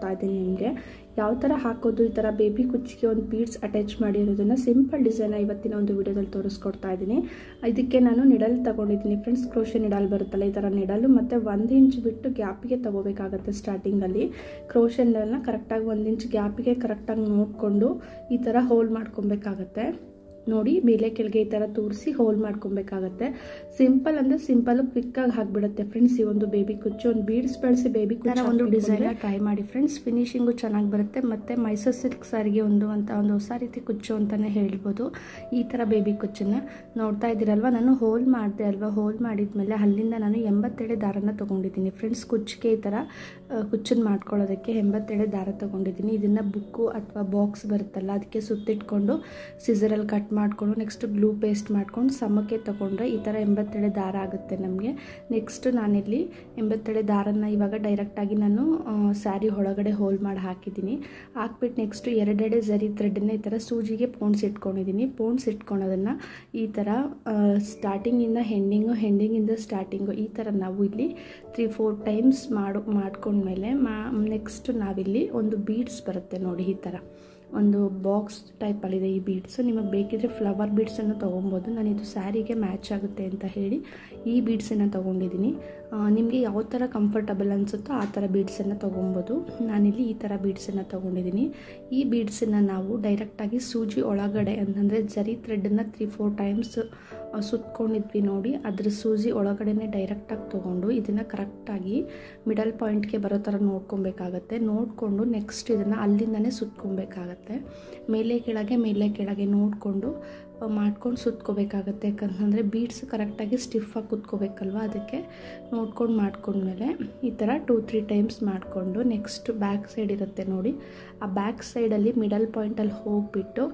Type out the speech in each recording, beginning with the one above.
ತೋರಿಸ್ಕೊಡ್ತಾ ಇದ್ದೀನಿ ನಿಮಗೆ ಯಾವ ಥರ ಹಾಕೋದು. ಈ ಥರ ಬೇಬಿ ಕುಚ್ಚಿಗೆ ಒಂದು ಬೀಡ್ಸ್ ಅಟ್ಯಾಚ್ ಮಾಡಿರೋದನ್ನು ಸಿಂಪಲ್ ಡಿಸೈನ್ ಇವತ್ತಿನ ಒಂದು ವಿಡಿಯೋದಲ್ಲಿ ತೋರಿಸ್ಕೊಡ್ತಾ ಇದ್ದೀನಿ. ಇದಕ್ಕೆ ನಾನು ನಿಡಲ್ ತಗೊಂಡಿದ್ದೀನಿ ಫ್ರೆಂಡ್ಸ್. ಕ್ರೋಶೆ ನಿಡಲ್ ಬರುತ್ತಲ್ಲ ಈ ಥರ ನಿಡಲು, ಮತ್ತು 1 ಇಂಚ್ ಬಿಟ್ಟು ಗ್ಯಾಪಿಗೆ ತಗೋಬೇಕಾಗುತ್ತೆ. ಸ್ಟಾರ್ಟಿಂಗಲ್ಲಿ ಕ್ರೋಶೆ ನಿಡಲ್ನ ಕರೆಕ್ಟಾಗಿ 1 ಇಂಚ್ ಗ್ಯಾಪಿಗೆ ಕರೆಕ್ಟಾಗಿ ನೋಡಿಕೊಂಡು ಈ ಥರ ಹೋಲ್ ಮಾಡ್ಕೊಬೇಕಾಗತ್ತೆ. ನೋಡಿ ಮೇಲೆ ಕೆಳಗೆ ಈ ಥರ ತೋರಿಸಿ ಹೋಲ್ ಮಾಡ್ಕೊಬೇಕಾಗತ್ತೆ. ಸಿಂಪಲ್ ಅಂದರೆ ಸಿಂಪಲ್ಲು ಕ್ವಿಕ್ಕಾಗಿ ಹಾಕ್ಬಿಡುತ್ತೆ ಫ್ರೆಂಡ್ಸ್. ಈ ಒಂದು ಬೇಬಿ ಕುಚ್ಚು ಒಂದು ಬೀಡ್ಸ್ ಬಳಸಿ ಬೇಬಿ ಕುಚ್ಚು ಒಂದು ಡಿಸೈನ್ ಟ್ರೈ ಮಾಡಿ ಫ್ರೆಂಡ್ಸ್. ಫಿನಿಶಿಂಗು ಚೆನ್ನಾಗಿ ಬರುತ್ತೆ. ಮತ್ತು ಮೈಸೂರು ಸಿಲ್ಕ್ ಸಾರಿಗೆ ಒಂದು ಹೊಸ ರೀತಿ ಕುಚ್ಚು ಅಂತಲೇ ಹೇಳ್ಬೋದು. ಈ ಥರ ಬೇಬಿ ಕುಚ್ಚನ್ನು ನೋಡ್ತಾ ಇದ್ದೀರಲ್ವ, ನಾನು ಹೋಲ್ ಮಾಡಿದೆ ಅಲ್ವಾ. ಹೋಲ್ ಮಾಡಿದ್ಮೇಲೆ ಅಲ್ಲಿಂದ ನಾನು 87 ದಾರನ ತೊಗೊಂಡಿದ್ದೀನಿ ಫ್ರೆಂಡ್ಸ್. ಕುಚ್ಚಿಗೆ ಈ ಥರ ಕುಚ್ಚನ್ನು ಮಾಡ್ಕೊಳ್ಳೋದಕ್ಕೆ 87 ದಾರ ತೊಗೊಂಡಿದ್ದೀನಿ. ಇದನ್ನು ಬುಕ್ಕು ಅಥವಾ ಬಾಕ್ಸ್ ಬರುತ್ತಲ್ಲ ಅದಕ್ಕೆ ಸುತ್ತಿಟ್ಕೊಂಡು ಸಿಸರಲ್ಲಿ ಕಟ್ ಮಾಡಿಕೊಂಡು ನೆಕ್ಸ್ಟ್ ಗ್ಲೂ ಪೇಸ್ಟ್ ಮಾಡ್ಕೊಂಡು ಸಮಕ್ಕೆ ತಗೊಂಡ್ರೆ ಈ ಥರ 87 ದಾರ ಆಗುತ್ತೆ ನಮಗೆ. ನೆಕ್ಸ್ಟ್ ನಾನಿಲ್ಲಿ 87 ದಾರನ ಇವಾಗ ಡೈರೆಕ್ಟಾಗಿ ನಾನು ಸ್ಯಾರಿ ಒಳಗಡೆ ಹೋಲ್ ಮಾಡಿ ಹಾಕಿದ್ದೀನಿ. ಹಾಕ್ಬಿಟ್ಟು ನೆಕ್ಸ್ಟ್ 2 ಜರಿ ಥ್ರೆಡನ್ನ ಈ ಥರ ಸೂಜಿಗೆ ಪೋಣ್ಸ್ ಇಟ್ಕೊಂಡಿದ್ದೀನಿ. ಪೋಣ್ಸ್ ಇಟ್ಕೊಳೋದನ್ನು ಈ ಥರ ಸ್ಟಾರ್ಟಿಂಗಿಂದ ಹೆಂಡಿಂಗಿಂದ ಸ್ಟಾರ್ಟಿಂಗು ಈ ಥರ ನಾವು ಇಲ್ಲಿ 3-4 ಟೈಮ್ಸ್ ಮಾಡ್ಕೊಂಡ್ಮೇಲೆ ನೆಕ್ಸ್ಟ್ ನಾವಿಲ್ಲಿ ಒಂದು ಬೀಡ್ಸ್ ಬರುತ್ತೆ ನೋಡಿ. ಈ ಥರ ಒಂದು ಬಾಕ್ಸ್ ಟೈಪಲ್ಲಿದೆ ಈ ಬೀಡ್ಸು. ನಿಮಗೆ ಬೇಕಿದ್ರೆ ಫ್ಲವರ್ ಬೀಡ್ಸನ್ನು ತೊಗೊಬೋದು. ನಾನಿದು ಸ್ಯಾರಿಗೆ ಮ್ಯಾಚ್ ಆಗುತ್ತೆ ಅಂತ ಹೇಳಿ ಈ ಬೀಡ್ಸನ್ನು ತೊಗೊಂಡಿದ್ದೀನಿ. ನಿಮಗೆ ಯಾವ ಥರ ಕಂಫರ್ಟಬಲ್ ಅನಿಸುತ್ತೋ ಆ ಥರ ಬೀಡ್ಸನ್ನು ತೊಗೊಬೋದು. ನಾನಿಲ್ಲಿ ಈ ಥರ ಬೀಡ್ಸನ್ನು ತೊಗೊಂಡಿದ್ದೀನಿ. ಈ ಬೀಡ್ಸನ್ನು ನಾವು ಡೈರೆಕ್ಟಾಗಿ ಸೂಜಿ ಒಳಗಡೆ ಅಂತಂದರೆ ಜರಿ ಥ್ರೆಡನ್ನು 3-4 ಟೈಮ್ಸ್ ಸುತ್ಕೊಂಡಿದ್ವಿ ನೋಡಿ. ಅದ್ರ ಸೂಜಿ ಒಳಗಡೆನೇ ಡೈರೆಕ್ಟಾಗಿ ತೊಗೊಂಡು ಇದನ್ನು ಕರೆಕ್ಟಾಗಿ ಮಿಡಲ್ ಪಾಯಿಂಟ್ಗೆ ಬರೋ ಥರ ನೋಡ್ಕೊಬೇಕಾಗತ್ತೆ. ನೋಡಿಕೊಂಡು ನೆಕ್ಸ್ಟ್ ಇದನ್ನು ಅಲ್ಲಿಂದನೇ ಸುತ್ಕೊಬೇಕಾಗತ್ತೆ. ಮೇಲೆ ಕೆಳಗೆ ನೋಡಿಕೊಂಡು ಮಾಡ್ಕೊಂಡು ಸುತ್ಕೋಬೇಕಾಗತ್ತೆ. ಯಾಕಂತಂದರೆ ಬೀಡ್ಸ್ ಕರೆಕ್ಟಾಗಿ ಸ್ಟಿಫಾಗಿ ಕುತ್ಕೋಬೇಕಲ್ವ, ಅದಕ್ಕೆ ನೋಡ್ಕೊಂಡು ಮಾಡ್ಕೊಂಡ್ಮೇಲೆ ಈ ಥರ 2-3 ಟೈಮ್ಸ್ ಮಾಡಿಕೊಂಡು ನೆಕ್ಸ್ಟ್ ಬ್ಯಾಕ್ ಸೈಡ್ ಇರುತ್ತೆ ನೋಡಿ. ಆ ಬ್ಯಾಕ್ ಸೈಡಲ್ಲಿ ಮಿಡಲ್ ಪಾಯಿಂಟಲ್ಲಿ ಹೋಗಿಬಿಟ್ಟು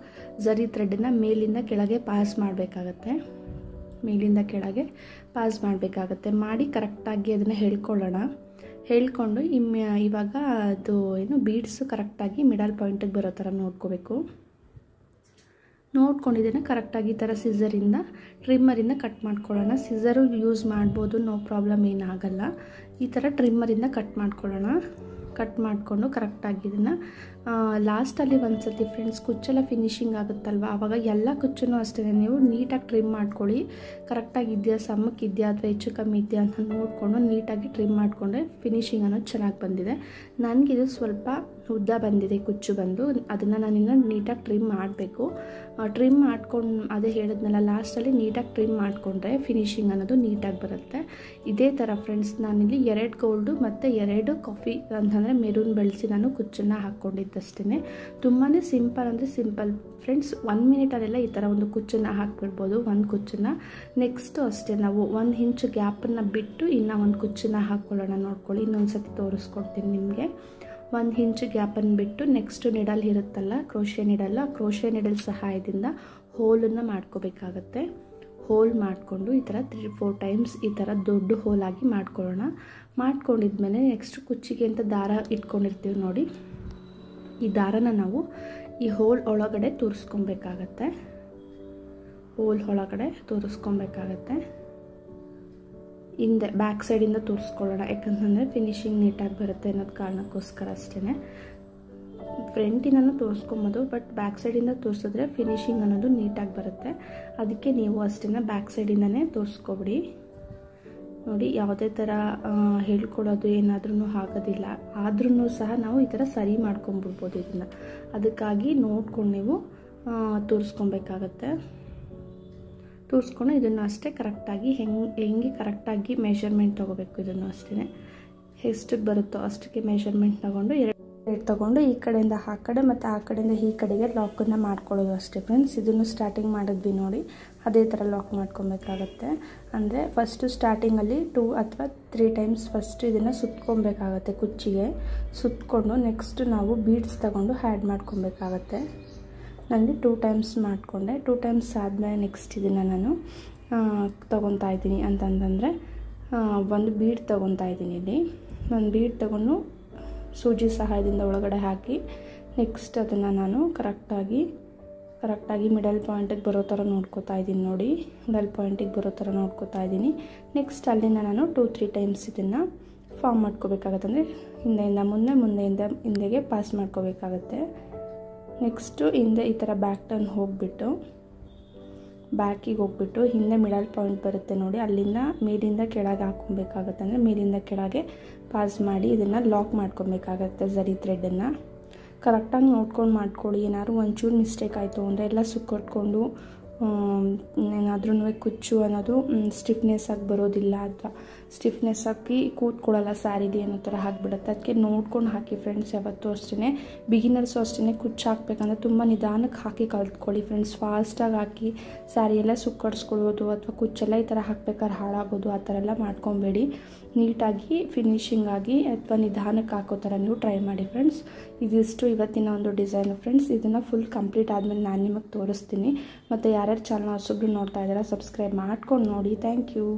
ಜರಿ ಥ್ರೆಡನ್ನ ಮೇಲಿಂದ ಕೆಳಗೆ ಪಾಸ್ ಮಾಡಬೇಕಾಗತ್ತೆ. ಮಾಡಿ ಕರೆಕ್ಟಾಗಿ ಅದನ್ನು ಹೇಳ್ಕೊಂಡು ಇವಾಗ ಅದು ಬೀಡ್ಸು ಕರೆಕ್ಟಾಗಿ ಮಿಡಲ್ ಪಾಯಿಂಟಿಗೆ ಬರೋ ಥರ ನೋಡ್ಕೋಬೇಕು. ನೋಡ್ಕೊಂಡಿದ್ದೇನೆ ಕರೆಕ್ಟಾಗಿ ಈ ಥರ ಟ್ರಿಮ್ಮರಿಂದ ಕಟ್ ಮಾಡ್ಕೊಳ್ಳೋಣ. ಸಿಸರು ಯೂಸ್ ಮಾಡ್ಬೋದು, ನೋ ಪ್ರಾಬ್ಲಮ್ ಏನಾಗಲ್ಲ. ಈ ಥರ ಟ್ರಿಮ್ಮರಿಂದ ಕಟ್ ಮಾಡಿಕೊಂಡು ಕರೆಕ್ಟಾಗಿ ಇದನ್ನು ಲಾಸ್ಟಲ್ಲಿ ಒಂದು ಸತಿ ಫ್ರೆಂಡ್ಸ್ ಕುಚ್ಚೆಲ್ಲ ಫಿನಿಶಿಂಗ್ ಆಗುತ್ತಲ್ವ, ಆವಾಗ ಎಲ್ಲ ಕುಚ್ಚನ್ನು ಅಷ್ಟೇ ನೀವು ನೀಟಾಗಿ ಟ್ರಿಮ್ ಮಾಡ್ಕೊಳ್ಳಿ. ಕರೆಕ್ಟಾಗಿ ಇದೆಯಾ, ಸಮಕ್ಕಿದೆಯಾ ಅಥವಾ ಹೆಚ್ಚು ಕಮ್ಮಿ ಇದೆಯಾ ಅಂತ ನೋಡಿಕೊಂಡು ನೀಟಾಗಿ ಟ್ರಿಮ್ ಮಾಡಿಕೊಂಡ್ರೆ ಫಿನಿಶಿಂಗ್ ಅನ್ನೋದು ಚೆನ್ನಾಗಿ ಬಂದಿದೆ. ನನಗಿದು ಸ್ವಲ್ಪ ಉದ್ದ ಬಂದಿದೆ ಕುಚ್ಚು ಬಂದು, ಅದನ್ನು ನಾನಿನ್ನು ನೀಟಾಗಿ ಟ್ರಿಮ್ ಮಾಡಬೇಕು. ಟ್ರಿಮ್ ಮಾಡ್ಕೊಂಡು ಅದೇ ಹೇಳಿದ್ನಲ್ಲ ಲಾಸ್ಟಲ್ಲಿ ನೀಟಾಗಿ ಟ್ರಿಮ್ ಮಾಡಿಕೊಂಡ್ರೆ ಫಿನಿಶಿಂಗ್ ಅನ್ನೋದು ನೀಟಾಗಿ ಬರುತ್ತೆ. ಇದೇ ಥರ ಫ್ರೆಂಡ್ಸ್ ನಾನಿಲ್ಲಿ 2 ಗೋಲ್ಡು ಮತ್ತು 2 ಕಾಫಿ ಅಂತಂದರೆ ಮೆರೂನ್ ಬೆಳೆಸಿ ನಾನು ಕುಚ್ಚನ್ನು ಹಾಕ್ಕೊಂಡಿದ್ದಷ್ಟೇ. ತುಂಬಾ ಸಿಂಪಲ್ ಫ್ರೆಂಡ್ಸ್. 1 ಮಿನಿಟಲ್ಲೆಲ್ಲ ಈ ಥರ ಒಂದು ಕುಚ್ಚನ್ನು ಹಾಕ್ಬಿಡ್ಬೋದು. ಒಂದು ಕುಚ್ಚನ್ನು ನೆಕ್ಸ್ಟು ಅಷ್ಟೇ ನಾವು 1 ಇಂಚ್ ಗ್ಯಾಪನ್ನು ಬಿಟ್ಟು ಇನ್ನೂ ಒಂದು ಕುಚ್ಚನ್ನು ಹಾಕ್ಕೊಳ್ಳೋಣ. ನೋಡ್ಕೊಳ್ಳಿ, ಇನ್ನೊಂದು ಸತಿ ತೋರಿಸ್ಕೊಡ್ತೀನಿ ನಿಮಗೆ. 1 ಇಂಚ್ ಗ್ಯಾಪನ್ನು ಬಿಟ್ಟು ನೆಕ್ಸ್ಟ್ ನಿಡಲ್ ಇರುತ್ತಲ್ಲ ಕ್ರೋಶೆ ನಿಡಲ್ ಸಹಾಯದಿಂದ ಹೋಲನ್ನು ಮಾಡ್ಕೋಬೇಕಾಗತ್ತೆ. ಹೋಲ್ ಮಾಡಿಕೊಂಡು ಈ ಥರ 3-4 ಟೈಮ್ಸ್ ಈ ಥರ ದೊಡ್ಡ ಹೋಲಾಗಿ ಮಾಡ್ಕೊಳ್ಳೋಣ. ಮಾಡ್ಕೊಂಡಿದ್ಮೇಲೆ ನೆಕ್ಸ್ಟ್ ಕುಚ್ಚಿಗೆ ಅಂತ ದಾರ ಇಟ್ಕೊಂಡಿರ್ತೀವಿ ನೋಡಿ. ಈ ದಾರನ ನಾವು ಈ ಹೋಲ್ ಒಳಗಡೆ ತೋರಿಸ್ಕೊಬೇಕಾಗತ್ತೆ. ಹಿಂದೆ ಬ್ಯಾಕ್ ಸೈಡಿಂದ ತೋರಿಸ್ಕೊಳ್ಳೋಣ. ಯಾಕಂತಂದರೆ ಫಿನಿಶಿಂಗ್ ನೀಟಾಗಿ ಬರುತ್ತೆ ಅನ್ನೋದು ಕಾರಣಕ್ಕೋಸ್ಕರ ಅಷ್ಟೇ. ಫ್ರಂಟಿನೂ ತೋರಿಸ್ಕೊಬೋದು, ಬಟ್ ಬ್ಯಾಕ್ ಸೈಡಿಂದ ತೋರಿಸಿದ್ರೆ ಫಿನಿಶಿಂಗ್ ಅನ್ನೋದು ನೀಟಾಗಿ ಬರುತ್ತೆ. ಅದಕ್ಕೆ ನೀವು ಅಷ್ಟೇ ಬ್ಯಾಕ್ ಸೈಡಿಂದನೇ ತೋರಿಸ್ಕೊಬಿಡಿ. ನೋಡಿ, ಯಾವುದೇ ಥರ ಹೇಳ್ಕೊಡೋದು ಏನಾದ್ರೂ ಆಗೋದಿಲ್ಲ. ಆದ್ರೂ ಸಹ ನಾವು ಈ ಥರ ಸರಿ ಮಾಡ್ಕೊಂಬಿಡ್ಬೋದು ಇದನ್ನು. ಅದಕ್ಕಾಗಿ ನೋಡ್ಕೊಂಡು ನೀವು ತೋರಿಸ್ಕೊಂಡು ಇದನ್ನು ಅಷ್ಟೇ ಕರೆಕ್ಟಾಗಿ ಹೆಂಗೆ ಕರೆಕ್ಟಾಗಿ ಮೆಷರ್ಮೆಂಟ್ ತೊಗೋಬೇಕು. ಇದನ್ನು ಅಷ್ಟೇ ಎಷ್ಟಕ್ಕೆ ಬರುತ್ತೋ ಅಷ್ಟಕ್ಕೆ ಮೆಷರ್ಮೆಂಟ್ ತಗೊಂಡು ಈ ಕಡೆಯಿಂದ ಆ ಕಡೆ ಮತ್ತು ಆ ಕಡೆಯಿಂದ ಈ ಕಡೆಗೆ ಲಾಕನ್ನು ಮಾಡ್ಕೊಳ್ಳೋದು ಅಷ್ಟೇ ಫ್ರೆಂಡ್ಸ್. ಇದನ್ನು ಸ್ಟಾರ್ಟಿಂಗ್ ಮಾಡಿದ್ವಿ ನೋಡಿ, ಅದೇ ಥರ ಲಾಕ್ ಮಾಡ್ಕೊಬೇಕಾಗತ್ತೆ. ಅಂದರೆ ಫಸ್ಟು ಸ್ಟಾರ್ಟಿಂಗಲ್ಲಿ 2 ಅಥವಾ 3 ಟೈಮ್ಸ್ ಫಸ್ಟ್ ಇದನ್ನು ಸುತ್ಕೊಬೇಕಾಗತ್ತೆ. ಕುಚ್ಚಿಗೆ ಸುತ್ತಕೊಂಡು ನೆಕ್ಸ್ಟ್ ನಾವು ಬೀಡ್ಸ್ ತಗೊಂಡು ಆ್ಯಡ್ ಮಾಡ್ಕೊಬೇಕಾಗತ್ತೆ. ನನಗೆ 2 ಟೈಮ್ಸ್ ಮಾಡಿಕೊಂಡೆ. 2 ಟೈಮ್ಸ್ ಆದಮೇಲೆ ನೆಕ್ಸ್ಟ್ ಇದನ್ನು ನಾನು ತೊಗೊತಾ ಇದ್ದೀನಿ ಅಂತಂದರೆ ಒಂದು ಬೀಡ್ ತೊಗೊತಾ ಇದ್ದೀನಿ. ಇಲ್ಲಿ ಒಂದು ಬೀಡ್ ತೊಗೊಂಡು ಸೂಜಿ ಸಹಾಯದಿಂದ ಒಳಗಡೆ ಹಾಕಿ ನೆಕ್ಸ್ಟ್ ಅದನ್ನು ನಾನು ಕರೆಕ್ಟಾಗಿ ಮಿಡಲ್ ಪಾಯಿಂಟಿಗೆ ಬರೋ ಥರ ನೋಡ್ಕೋತಾ ಇದ್ದೀನಿ ನೋಡಿ. ಮಿಡಲ್ ಪಾಯಿಂಟಿಗೆ ಬರೋ ಥರ ನೋಡ್ಕೋತಾ ಇದ್ದೀನಿ. ನೆಕ್ಸ್ಟ್ ಅಲ್ಲಿಂದ ನಾನು 2-3 ಟೈಮ್ಸ್ ಇದನ್ನು ಫಾರ್ಮ್ ಮಾಡ್ಕೋಬೇಕಾಗತ್ತೆ, ಅಂದರೆ ಹಿಂದೆಯಿಂದ ಮುಂದೆ ಮುಂದೆಯಿಂದ ಹಿಂದೆಗೆ ಪಾಸ್ ಮಾಡ್ಕೋಬೇಕಾಗತ್ತೆ. ನೆಕ್ಸ್ಟು ಹಿಂದೆ ಈ ಥರ ಬ್ಯಾಕ್ ಟರ್ನ್ ಹೋಗಿಬಿಟ್ಟು ಬ್ಯಾಕಿಗೆ ಹೋಗ್ಬಿಟ್ಟು ಹಿಂದೆ ಮಿಡಲ್ ಪಾಯಿಂಟ್ ಬರುತ್ತೆ ನೋಡಿ, ಅಲ್ಲಿಂದ ಮೇಲಿಂದ ಕೆಳಗೆ ಹಾಕ್ಕೊಬೇಕಾಗತ್ತೆ. ಅಂದರೆ ಮೇಲಿಂದ ಕೆಳಗೆ ಪಾಸ್ ಮಾಡಿ ಇದನ್ನು ಲಾಕ್ ಮಾಡ್ಕೊಬೇಕಾಗತ್ತೆ. ಝರಿ ಥ್ರೆಡನ್ನು ಕರೆಕ್ಟಾಗಿ ನೋಡ್ಕೊಂಡು ಮಾಡ್ಕೊಳ್ಳಿ. ಏನಾದ್ರು ಒಂಚೂರು ಮಿಸ್ಟೇಕ್ ಆಯಿತು ಅಂದರೆ ಎಲ್ಲ ಸುಕ್ಕೊಟ್ಕೊಂಡು ಏನಾದ್ರೂ ಕುಚ್ಚು ಅನ್ನೋದು ಸ್ಟಿಫ್ನೆಸ್ ಆಗಿ ಬರೋದಿಲ್ಲ, ಅಥವಾ ಸ್ಟಿಫ್ನೆಸ್ ಆಗಿ ಕೂತ್ಕೊಳ್ಳಲ್ಲ ಸ್ಯಾರಿಲಿ ಅನ್ನೋ ಥರ ಹಾಕಿಬಿಡುತ್ತೆ. ಅದಕ್ಕೆ ನೋಡ್ಕೊಂಡು ಹಾಕಿ ಫ್ರೆಂಡ್ಸ್. ಯಾವತ್ತೂ ಅಷ್ಟೇ ಬಿಗಿನರ್ಸು ಅಷ್ಟೇ ಕುಚ್ಚು ಹಾಕಬೇಕಂದ್ರೆ ತುಂಬ ನಿಧಾನಕ್ಕೆ ಹಾಕಿ ಕಲ್ತ್ಕೊಳ್ಳಿ ಫ್ರೆಂಡ್ಸ್. ಫಾಸ್ಟಾಗಿ ಹಾಕಿ ಸ್ಯಾರಿ ಎಲ್ಲ ಸುಕ್ಕಡಿಸ್ಕೊಳ್ಳೋದು ಅಥವಾ ಕುಚ್ಚೆಲ್ಲ ಈ ಥರ ಹಾಕ್ಬೇಕಾದ್ರೆ ಹಾಳಾಗೋದು ಆ ಥರ ಎಲ್ಲ ಮಾಡ್ಕೊಬೇಡಿ. ನೀಟಾಗಿ ಫಿನಿಶಿಂಗ್ ಆಗಿ ಅಥವಾ ನಿಧಾನಕ್ಕೆ ಹಾಕೋ ಥರ ನೀವು ಟ್ರೈ ಮಾಡಿ ಫ್ರೆಂಡ್ಸ್. ಇದಿಷ್ಟು ಇವತ್ತಿನ ಒಂದು ಡಿಸೈನು ಫ್ರೆಂಡ್ಸ್. ಇದನ್ನು ಫುಲ್ ಕಂಪ್ಲೀಟ್ ಆದಮೇಲೆ ನಾನು ನಿಮಗೆ ತೋರಿಸ್ತೀನಿ. ಮತ್ತು ಯಾರ್ಯಾರು ಚಾನಲ್ ಹೊಸಬ್ರು ನೋಡ್ತಾ ಇದ್ದೀರಾ ಸಬ್ಸ್ಕ್ರೈಬ್ ಮಾಡ್ಕೊಂಡು ನೋಡಿ. Thank you.